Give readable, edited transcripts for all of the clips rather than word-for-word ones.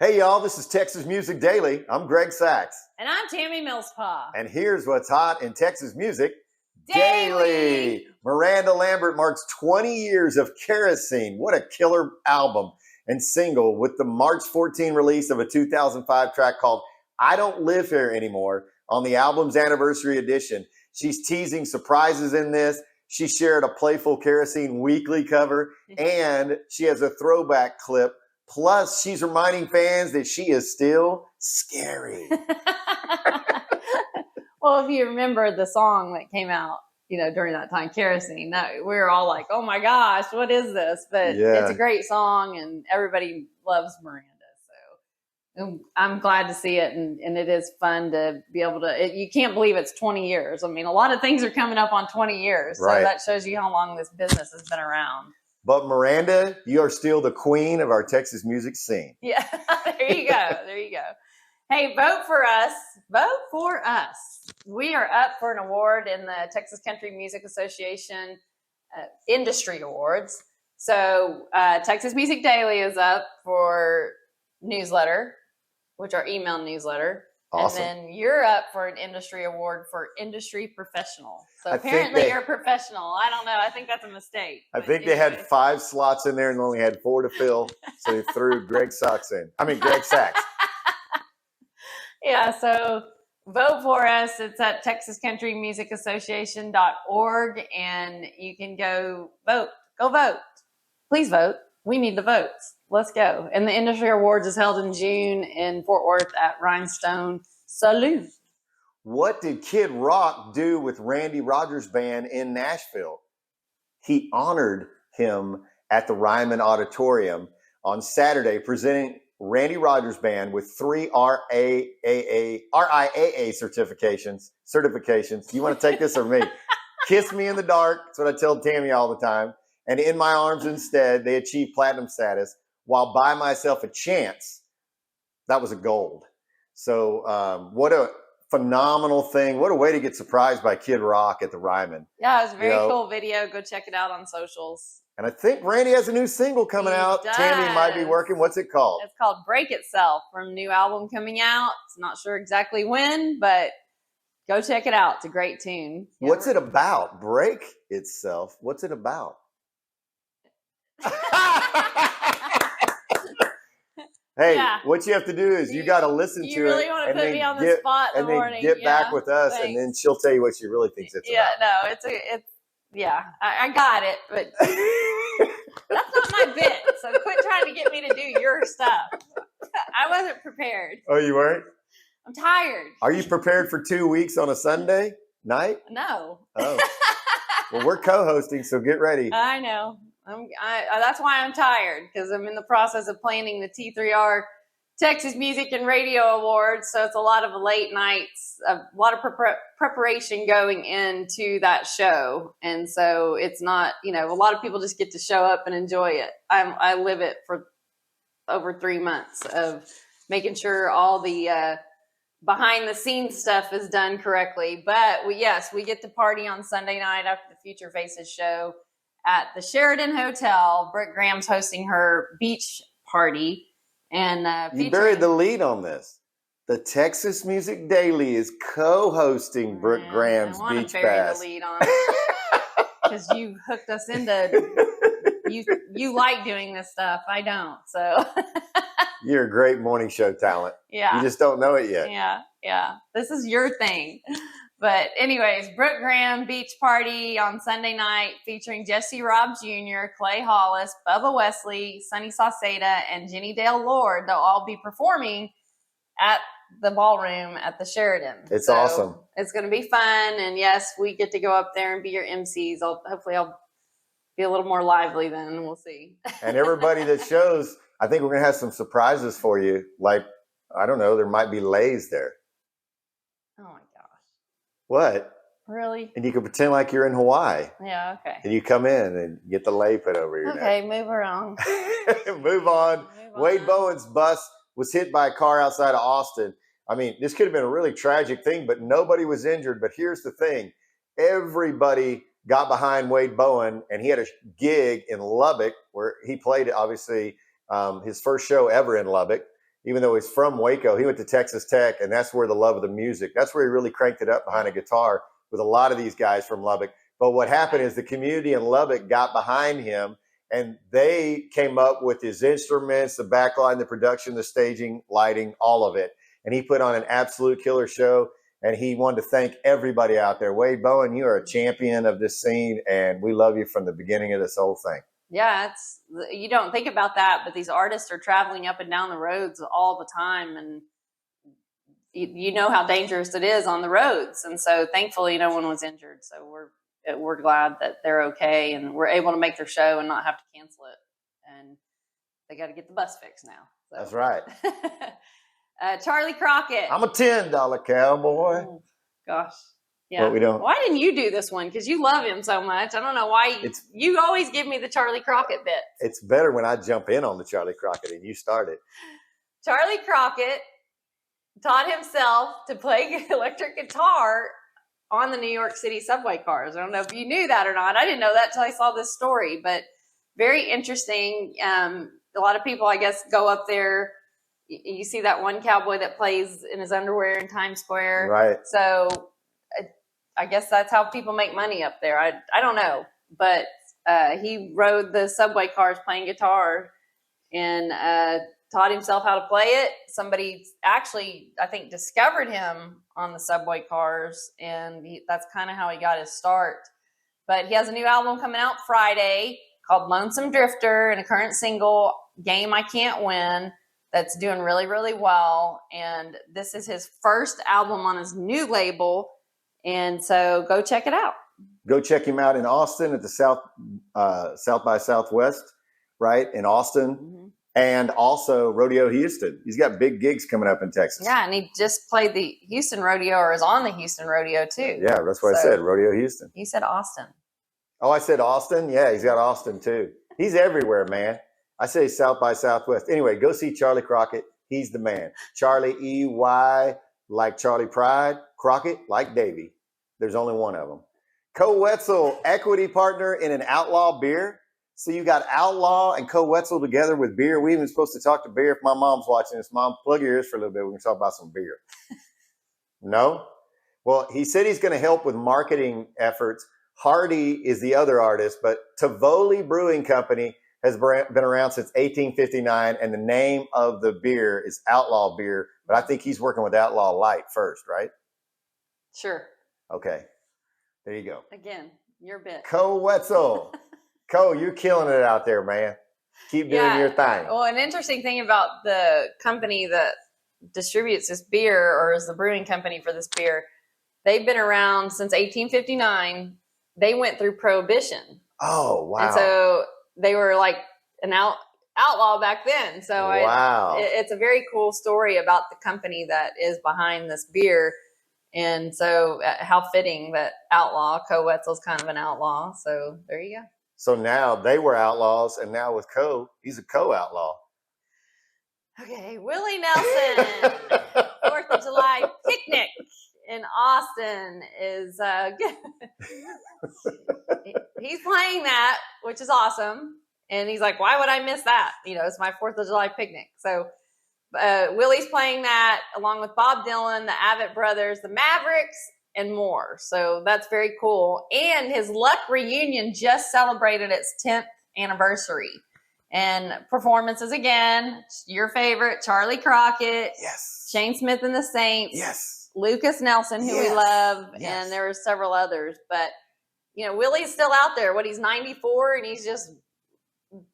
Hey, y'all, this is Texas Music Daily. I'm Greg Sachs. And I'm Tammy Millspaw. And here's what's hot in Texas music Daily. Miranda Lambert marks 20 years of Kerosene. What a killer album and single with the March 14 release of a 2005 track called I Don't Live Here Anymore on the album's anniversary edition. She's teasing surprises in this. She shared a playful Kerosene Weekly cover, and she has a throwback clip. Plus, she's reminding fans that she is still scary. Well, if you remember the song that came out, during that time, Kerosene, we were all like, oh my gosh, what is this? But It's a great song, and everybody loves Miranda. So I'm glad to see it, and it is fun to be able to, you can't believe it's 20 years. I mean, a lot of things are coming up on 20 years. So that shows you how long this business has been around. But Miranda, you are still the queen of our Texas music scene. Yeah, there you go. There you go. Hey, vote for us. Vote for us. We are up for an award in the Texas Country Music Association Industry Awards. So Texas Music Daily is up for newsletter, which are email newsletter. Awesome. And then you're up for an industry award for industry professional. So apparently you're a professional. I don't know. I think that's a mistake. I think they had 5 slots in there and only had 4 to fill. So they threw Greg Sachs in. Greg Sachs. Yeah, so vote for us. It's at texascountrymusicassociation.org, and you can go vote. Go vote. Please vote. We need the votes. Let's go. And the Industry Awards is held in June in Fort Worth at Rhinestone Saloon. What did Kid Rock do with Randy Rogers Band in Nashville? He honored him at the Ryman Auditorium on Saturday, presenting Randy Rogers Band with 3 RIAA certifications. You want to take this or me? Kiss Me in the Dark. That's what I tell Tammy all the time. And In My Arms instead, they achieved platinum status. While Buy Myself a Chance, that was a gold. So what a phenomenal thing. What a way to get surprised by Kid Rock at the Ryman. Yeah, it was a very cool video. Go check it out on socials. And I think Randy has a new single coming out. Does. Tammy might be working. What's it called? It's called Break Itself, from a new album coming out. It's not sure exactly when, but go check it out. It's a great tune. What's it about? Break Itself. What's it about? Hey, what you have to do is you got to listen to it. You really want to put me on the spot in the morning. And then get back with us, and then she'll tell you what she really thinks it's about. I got it, but that's not my bit. So quit trying to get me to do your stuff. I wasn't prepared. Oh, you weren't? I'm tired. Are you prepared for 2 weeks on a Sunday night? No. Oh. Well, we're co-hosting, so get ready. I know. That's why I'm tired, because I'm in the process of planning the T3R Texas Music and Radio Awards. So it's a lot of late nights, a lot of preparation going into that show. And so it's not, a lot of people just get to show up and enjoy it. I live it for over 3 months of making sure all the behind the scenes stuff is done correctly. But we get to party on Sunday night after the Future Faces show at the Sheridan Hotel. Brooke Graham's hosting her beach party. And you buried the lead on this. The Texas Music Daily is co-hosting Brooke Graham's Beach Pass. I want to bury the lead on because you hooked us into you like doing this stuff. I don't. So you're a great morning show talent. Yeah. You just don't know it yet. Yeah. This is your thing. But anyways, Brooke Graham Beach Party on Sunday night featuring Jesse Raub Jr., Clay Hollis, Bubba Wesley, Sonny Sauceda, and Jenni Dale Lord. They'll all be performing at the ballroom at the Sheridan. It's awesome. It's going to be fun. And yes, we get to go up there and be your MCs. Hopefully I'll be a little more lively then. We'll see. And everybody that shows, I think we're going to have some surprises for you. Like, I don't know, there might be lays there. Oh, my gosh. What? Really? And you can pretend like you're in Hawaii. Yeah, okay. And you come in and get the lei put over your neck. Okay, move around. Move on. Wade Bowen's bus was hit by a car outside of Austin. I mean, this could have been a really tragic thing, but nobody was injured. But here's the thing. Everybody got behind Wade Bowen, and he had a gig in Lubbock where he played, obviously, his first show ever in Lubbock. even though he's from Waco, he went to Texas Tech, and that's where the love of the music, that's where he really cranked it up behind a guitar with a lot of these guys from Lubbock. But what happened is the community in Lubbock got behind him, and they came up with his instruments, the backline, the production, the staging, lighting, all of it. And he put on an absolute killer show, and he wanted to thank everybody out there. Wade Bowen, you are a champion of this scene, and we love you from the beginning of this whole thing. Yeah, you don't think about that, but these artists are traveling up and down the roads all the time, and you know how dangerous it is on the roads. And so thankfully no one was injured. So we're glad that they're okay and we're able to make their show and not have to cancel it. And they got to get the bus fixed now. So. That's right. Charley Crockett. I'm a $10 cowboy. Oh, gosh. Yeah. What we don't. Why didn't you do this one? Because you love him so much. I don't know why. You always give me the Charley Crockett bit. It's better when I jump in on the Charley Crockett and you start it. Charley Crockett taught himself to play electric guitar on the New York City subway cars. I don't know if you knew that or not. I didn't know that until I saw this story, but very interesting. A lot of people, I guess, go up there. You see that one cowboy that plays in his underwear in Times Square. Right. So I guess that's how people make money up there. I don't know, but he rode the subway cars playing guitar and taught himself how to play it. Somebody actually, I think, discovered him on the subway cars, and that's kind of how he got his start. But he has a new album coming out Friday called Lonesome Drifter, and a current single, Game I Can't Win, that's doing really, really well. And this is his first album on his new label, and so go check it out. Go check him out in Austin at the South by Southwest, right, in Austin. Mm-hmm. And also Rodeo Houston. He's got big gigs coming up in Texas. Yeah, and he just played the Houston Rodeo, or is on the Houston Rodeo too. Yeah, that's what I said, Rodeo Houston. You said Austin. Oh, I said Austin? Yeah, he's got Austin too. He's everywhere, man. I say South by Southwest. Anyway, go see Charley Crockett. He's the man. Charley, E-Y, like Charlie Pride. Crockett, like Davy. There's only one of them. Wetzel, equity partner in an Outlaw beer. So you got Outlaw and Wetzel together with beer. We even supposed to talk to beer. If my mom's watching this, Mom, plug your ears for a little bit. We can talk about some beer. No? Well, he said he's going to help with marketing efforts. Hardy is the other artist, but Tivoli Brewing Company has been around since 1859, and the name of the beer is Outlaw Beer. But I think he's working with Outlaw Light first, right? Sure. Okay. There you go. Again, your bit. Wetzel. You're killing it out there, man. Keep doing your thing. Well, an interesting thing about the company that distributes this beer, or is the brewing company for this beer, they've been around since 1859. They went through Prohibition. Oh, wow. And so they were like an outlaw back then. So wow. It's a very cool story about the company that is behind this beer. And so how fitting that Outlaw, Wetzel's kind of an outlaw. So there you go. So now they were outlaws, and now with he's a outlaw. Okay, Willie Nelson, 4th of July picnic in Austin is he's playing that, which is awesome. And he's like, why would I miss that? It's my 4th of July picnic. So Willie's playing that along with Bob Dylan, the Avett Brothers, the Mavericks, and more. So that's very cool. And his Luck reunion just celebrated its 10th anniversary. And performances again, your favorite, Charley Crockett. Yes. Shane Smith and the Saints. Yes. Lucas Nelson, who we love. Yes. And there were several others. But, Willie's still out there. He's 94, and he's just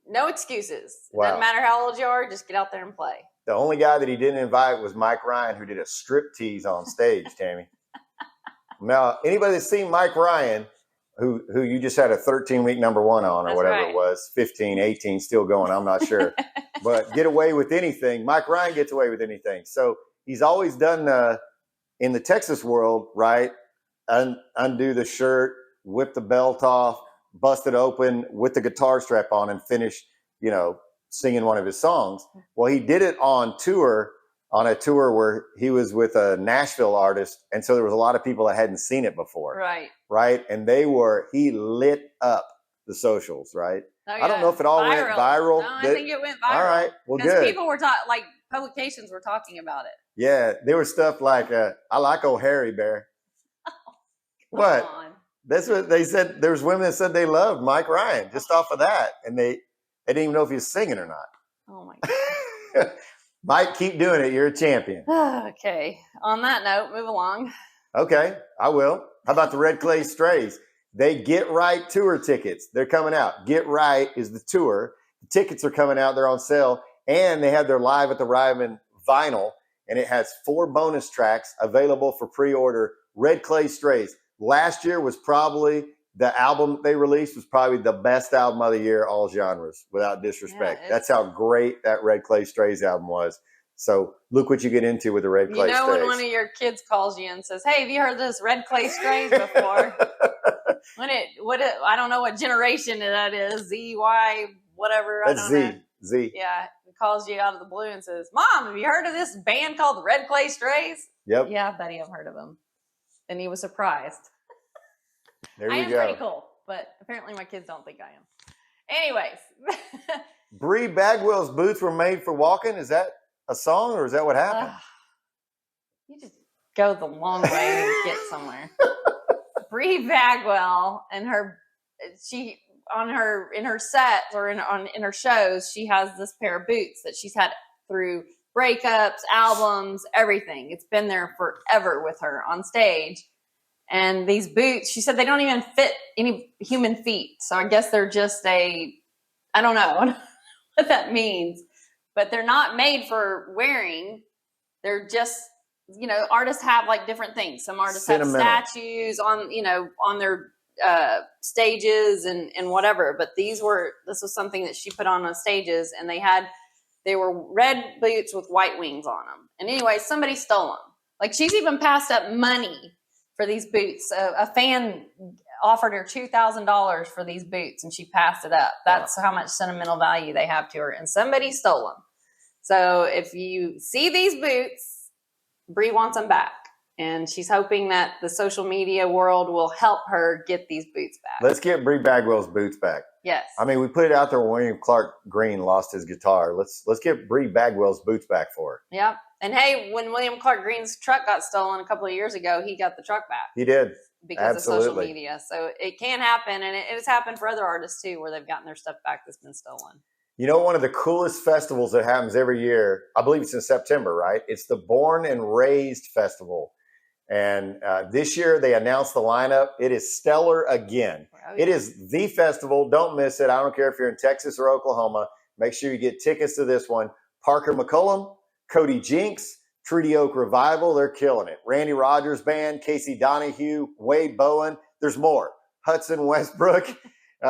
no excuses. Wow. It doesn't matter how old you are, just get out there and play. The only guy that he didn't invite was Mike Ryan, who did a strip tease on stage, Tammy. Now, anybody that's seen Mike Ryan, who you just had a 13-week number one on, or whatever it was, 15, 18, still going, I'm not sure. But get away with anything. Mike Ryan gets away with anything. So he's always done, in the Texas world, right, undo the shirt, whip the belt off, bust it open with the guitar strap on, and finish, singing one of his songs. Well, he did it on a tour where he was with a Nashville artist. And so there was a lot of people that hadn't seen it before. Right. And he lit up the socials, right? Oh, yeah. I don't know if it all went viral. No, I think it went viral. All right. Well, good. Because people were publications were talking about it. Yeah, there was stuff like, I like old Harry Bear. What? On. That's what they said. There was women that said they loved Mike Ryan just off of that. And they didn't even know if he was singing or not. Oh, my God. Mike, keep doing it. You're a champion. Okay. On that note, move along. Okay, I will. How about the Red Clay Strays? They Get Right tour tickets. They're coming out. Get Right is the tour. The tickets are coming out. They're on sale. And they have their Live at the Ryman vinyl. And it has 4 bonus tracks available for pre-order. Red Clay Strays. Last year was probably the album they released was probably the best album of the year, all genres, without disrespect. Yeah, that's how great that Red Clay Strays album was. So look what you get I the Red Clay Strays. When one of your kids calls you and says, "Hey, have you heard this Red Clay Strays before?" I don't know what generation that is. Z, Y, whatever. That's I don't know. Z. Yeah, it calls you out of the blue and says, "Mom, have you heard of this band called the Red Clay Strays?" Yep. Yeah, Betty, I've heard of them. And he was surprised. There I we am go. pretty cool, but apparently my kids don't think I am. Anyways. Bree Bagwell's boots were made for walking. Is that a song or is that what happened? You just go the long way to get somewhere. Bree Bagwell and in her sets or in her shows, she has this pair of boots that she's had through breakups, albums, everything. It's been there forever with her on stage. And these boots, she said they don't even fit any human feet. So I guess they're just I don't know what that means, but they're not made for wearing. They're just, artists have like different things. Some artists have statues on their stages and whatever, but this was something that she put on stages, and they were red boots with white wings on them. And anyway, somebody stole them. Like, she's even passed up money for these boots. A fan offered her $2,000 for these boots, and she passed it up. That's how much sentimental value they have to her, and somebody stole them. So if you see these boots, Bree wants them back. And she's hoping that the social media world will help her get these boots back. Let's get Bree Bagwell's boots back. Yes. I mean, we put it out there when William Clark Green lost his guitar. Let's get Bree Bagwell's boots back for her. Yep. And hey, when William Clark Green's truck got stolen a couple of years ago, he got the truck back. He did. Because of social media. So it can happen, and it has happened for other artists too, where they've gotten their stuff back that's been stolen. One of the coolest festivals that happens every year, I believe it's in September, right? It's the Born and Raised Festival. And this year they announced the lineup. It is stellar again. Oh, yeah. It is the festival. Don't miss it. I don't care if you're in Texas or Oklahoma. Make sure you get tickets to this one. Parker McCollum, Cody Jinks, Treaty Oak Revival. They're killing it. Randy Rogers Band, Casey Donahew, Wade Bowen. There's more. Hudson, Westbrook,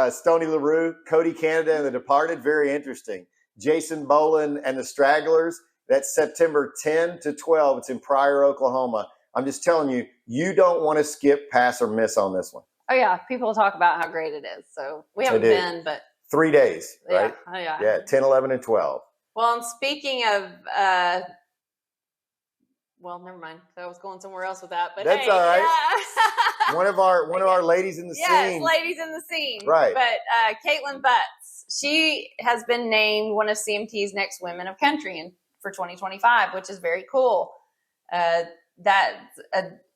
Stoney LaRue, Cody Canada and the Departed. Very interesting. Jason Boland and the Stragglers. That's September 10 to 12. It's in Pryor, Oklahoma. I'm just telling you, you don't want to skip, pass, or miss on this one. Oh, yeah. People talk about how great it is. So we haven't been, but 3 days, right? Yeah. Oh, yeah. Yeah, 10, 11, and 12. Well, and speaking of, never mind. I was going somewhere else with that, but that's hey, all right. Yeah. one of our ladies in the scene. Yes, ladies in the scene. Right. But Kaitlin Butts, she has been named one of CMT's Next Women of Country for 2025, which is very cool. That's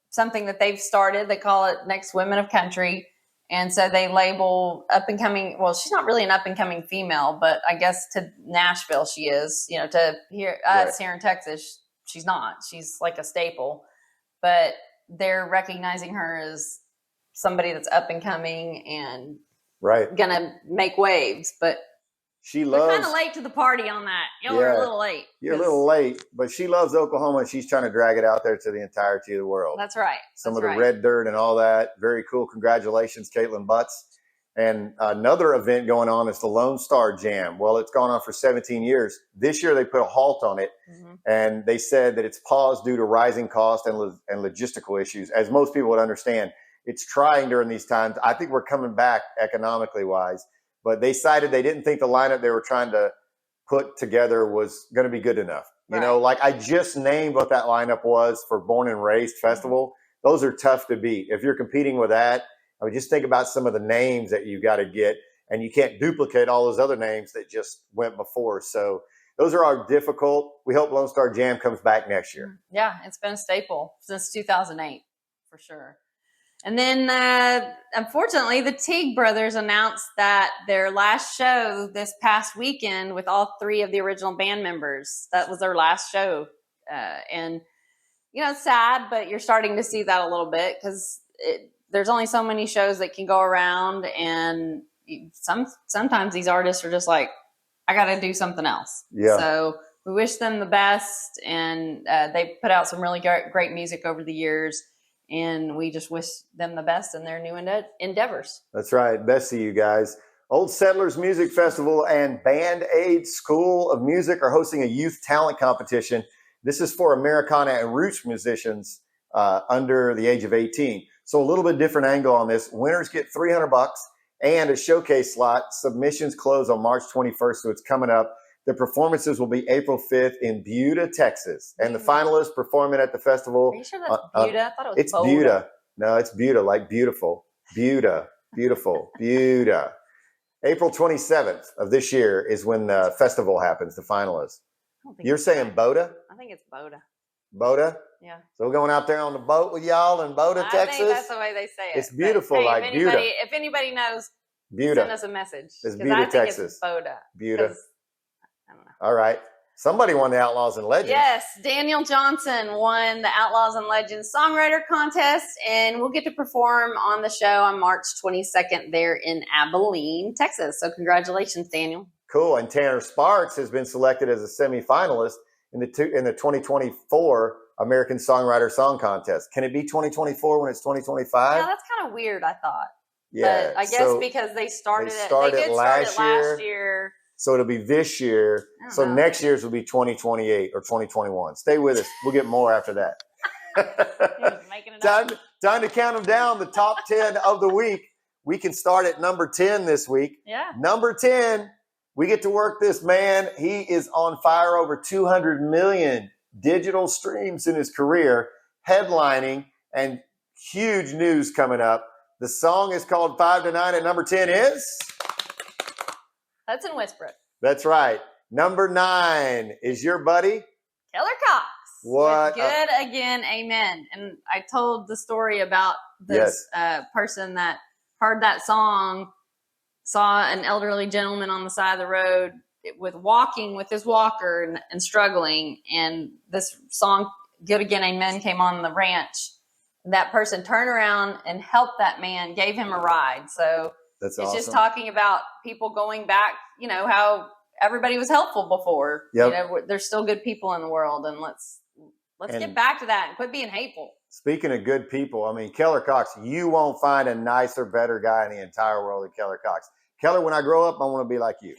something that they've started. They call it Next Women of Country. And so they label up and coming. Well, she's not really an up and coming female, but I guess to Nashville she is. To here us here in Texas, she's not. She's like a staple. But they're recognizing her as somebody that's up and coming and gonna make waves. But we're kind of late to the party on that. Y'all are a little late. You're a little late, but she loves Oklahoma, and she's trying to drag it out there to the entirety of the world. That's right. Some of the red dirt and all that. Very cool. Congratulations, Kaitlin Butts. And another event going on is the Lone Star Jam. Well, it's gone on for 17 years. This year they put a halt on it, and they said that it's paused due to rising costs and logistical issues. As most people would understand, it's trying during these times. I think we're coming back economically wise. But they cited they didn't think the lineup they were trying to put together was going to be good enough. Like I just named what that lineup was for Born and Raised Festival. Those are tough to beat. If you're competing with that, I mean, just think about some of the names that you got to get, and you can't duplicate all those other names that just went before. So Those are our difficult. We hope Lone Star Jam comes back next year. Yeah, it's been a staple since 2008 for sure. And then, unfortunately, the Teague brothers announced that their last show this past weekend with all three of the original band members, that was their last show. And, it's sad, but you're starting to see that a little bit because there's only so many shows that can go around. And sometimes these artists are just like, I got to do something else. Yeah. So we wish them the best. And they put out some really great music over the years. And we just wish them the best in their new endeavors. That's right. Best to you guys. Old Settlers Music Festival and Band Aid School of Music are hosting a youth talent competition. This is for Americana and Roots musicians under the age of 18. So a little bit different angle on this. Winners get $300 and a showcase slot. Submissions close on March 21st, so it's coming up. The performances will be April 5th in Buda, Texas. And the finalists performing at the festival. Are you sure that's Buda? I thought it was It's Buda. No, it's Buda, like beautiful. Buda, beautiful, Buda. April 27th of this year is when the festival happens, the finalists. You're saying Boda? I think it's Boda. Boda? Yeah. So we're going out there on the boat with y'all in Boda, Texas? I think that's the way they say it. It's beautiful, hey, like Buda. If anybody knows, Buda. send us a message. It's I Buda, think Texas. It's Boda. Buda. I don't know. All right. Somebody won the Outlaws and Legends. Yes, Daniel Johnson won the Outlaws and Legends Songwriter Contest, and we'll get to perform on the show on March 22nd there in Abilene, Texas. So congratulations, Daniel. Cool. And Tanner Sparks has been selected as a semifinalist in the 2024 American Songwriter Song Contest. Can it be 2024 when it's 2025? Yeah, that's kind of weird, I thought. Yeah. But I guess because they started it last year. So it'll be this year. So next year's will be 2028 or 2021. Stay with us. We'll get more after that. Time to count them down. The top 10 of the week. We can start at number 10 this week. Yeah. Number 10, we get to work this man. He is on fire, over 200 million digital streams in his career, headlining, and huge news coming up. The song is called 5 to 9. At number 10 is Hudson Westbrook. That's right. Number 9 is your buddy Killer Cox. What? Good again, amen. And I told the story about this person that heard that song, saw an elderly gentleman on the side of the road walking with his walker and struggling. And this song, Good Again, Amen, came on the ranch. That person turned around and helped that man, gave him a ride. So that's it's awesome. just talking about people going back, how everybody was helpful before. Yep. There's still good people in the world, and let's get back to that and quit being hateful. Speaking of good people, I mean, Keller Cox, you won't find a nicer, better guy in the entire world than Keller Cox. Keller, when I grow up, I want to be like you.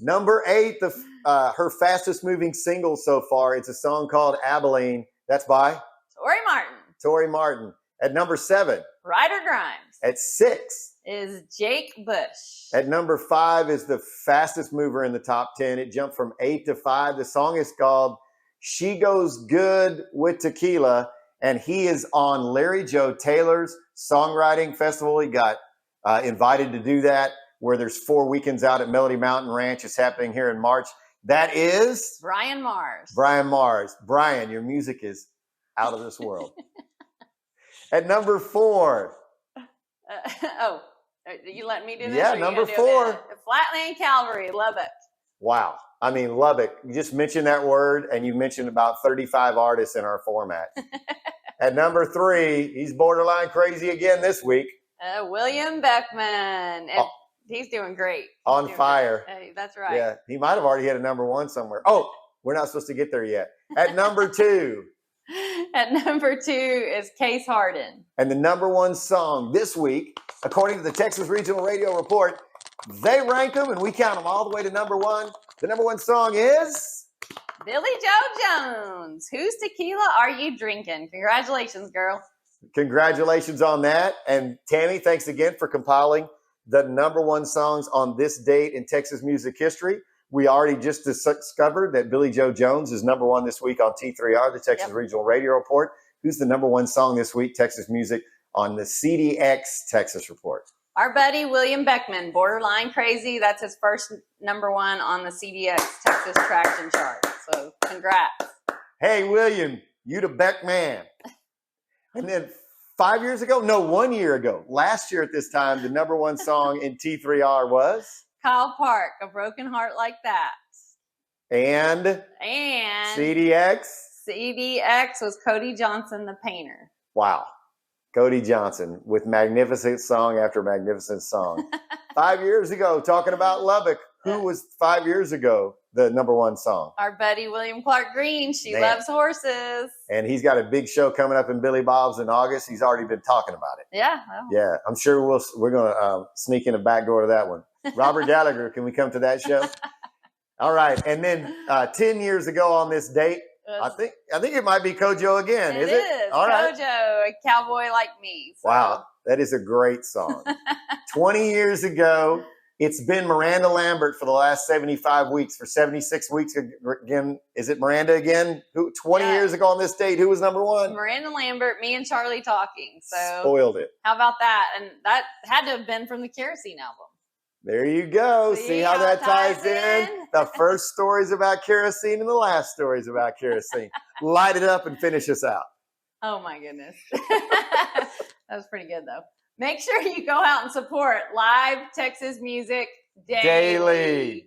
Number 8, her fastest moving single so far. It's a song called Abilene. That's by Tori Martin. At number 7, Ryder Grimes. At 6 is Jake Bush. At number 5 is the fastest mover in the top 10. It jumped from 8 to 5. The song is called She Goes Good with Tequila, and he is on Larry Joe Taylor's songwriting festival. He got invited to do that, where there's 4 weekends out at Melody Mountain Ranch. It's happening here in March. That is Brian Mars. Brian, your music is out of this world. At number 4. You let me do this? Yeah, number 4. Flatland Calvary, Lubbock. Wow. I mean, Lubbock. You just mentioned that word, and you mentioned about 35 artists in our format. At number 3, he's borderline crazy again this week. William Beckman. He's doing great. On fire. Hey, that's right. Yeah, he might have already hit a number 1 somewhere. Oh, we're not supposed to get there yet. At number 2. At number 2 is Case Harden. And the number 1 song this week, according to the Texas Regional Radio Report, they rank them and we count them all the way to number 1. The number 1 song is Billy Joe Jones. Whose tequila are you drinking? Congratulations, girl. Congratulations on that. And Tammy, thanks again for compiling the number 1 songs on this date in Texas music history. We already just discovered that Billy Joe Jones is number 1 this week on T3R, the Texas Regional Radio Report. Who's the number 1 song this week, Texas music, on the CDX Texas Report? Our buddy William Beckman, Borderline Crazy. That's his first number one on the CDX Texas Traction chart. So congrats. Hey, William, you the Beck man. And then 1 year ago, last year at this time, the number one song in T3R was? Kyle Park, A Broken Heart Like That. And CDX? CDX was Cody Johnson, the painter. Wow. Cody Johnson with magnificent song after magnificent song. 5 years ago, talking about Lubbock. Who was 5 years ago the number one song? Our buddy William Clark Green. She loves horses. And he's got a big show coming up in Billy Bob's in August. He's already been talking about it. Yeah. Well. Yeah, I'm sure we're going to sneak in a back door to that one. Robert Gallagher, can we come to that show? All right. And then 10 years ago on this date, I think it might be Kojo again. Is it? All right. Kojo, A Cowboy Like Me. So. Wow. That is a great song. 20 years ago, it's been Miranda Lambert for the last 75 weeks. For 76 weeks again, is it Miranda again? 20 years ago on this date, who was number one? Miranda Lambert, me and Charley talking. So spoiled it. How about that? And that had to have been from the Kerosene album. There you go. See how that ties in? The first story's about kerosene and the last story's about kerosene. Light it up and finish us out. Oh, my goodness. That was pretty good, though. Make sure you go out and support live Texas music daily.